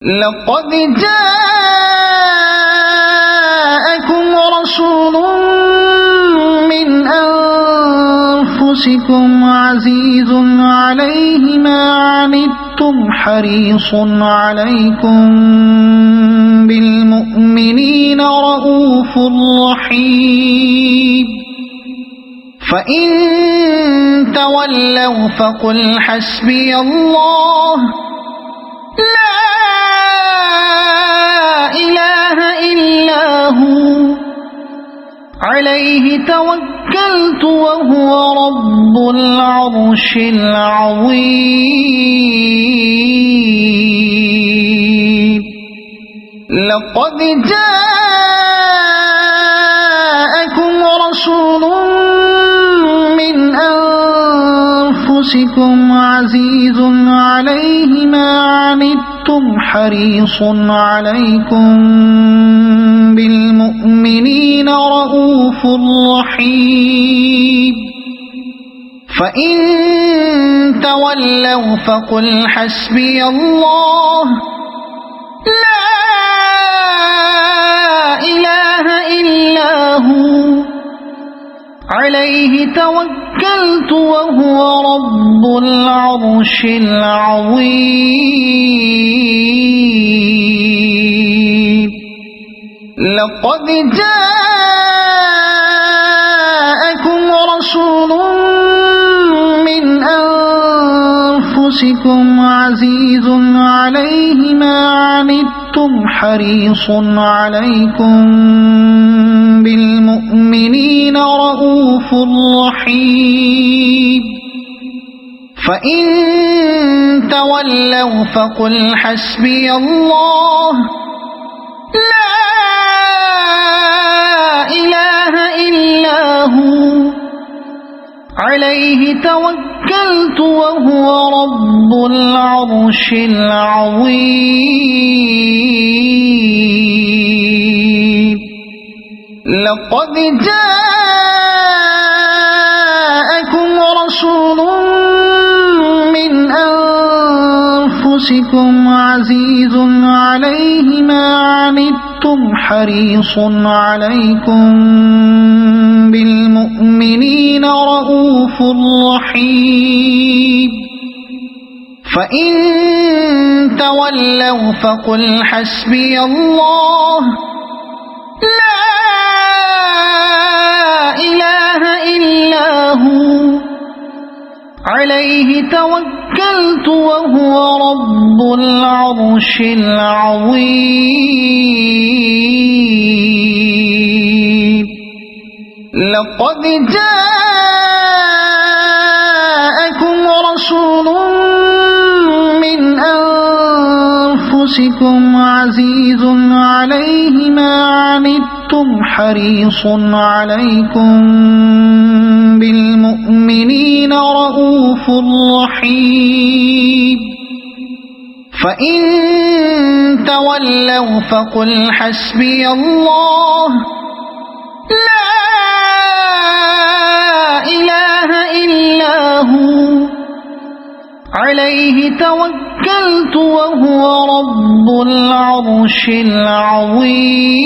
لقد جاءكم رسول من أنفسكم عزيز عليه ما عنتم حريص عليكم بالمؤمنين رؤوف رحيم فإن تولوا فقل حسبي الله لا إله إلا هو عليه توكلت وهو رب العرش العظيم لقد جاءكم رسول من أنفسكم عزيز عليه ما عنتم حريص عليكم بالمؤمنين رؤوف رحيم فإن تولوا فقل حسبي الله لا إله إلا هو عليه توكلت وهو رب العرش العظيم لقد جاءكم رسول من أنفسكم عزيز عليه ما عنتم حريص عليكم بالمؤمنين رؤوف رحيم فإن تولوا فقل حسبي الله لا إله إلا هو عليه توكلت وهو رب العرش العظيم لقد جاءكم رسول من أنفسكم عزيز عليه ما عنتم حريص عليكم بالمؤمنين رؤوف رحيم فإن تولوا فقل حسبي الله لا إله إلا هو عليه توكلت وهو رب العرش العظيم لقد جاءكم رسول من أنفسكم عزيز عليه ما عنتم حريص عليكم بالمؤمنين رؤوف رحيم فإن تولوا فقل حسبي الله لا إله إلا هو عليه توكلت وهو رب العرش العظيم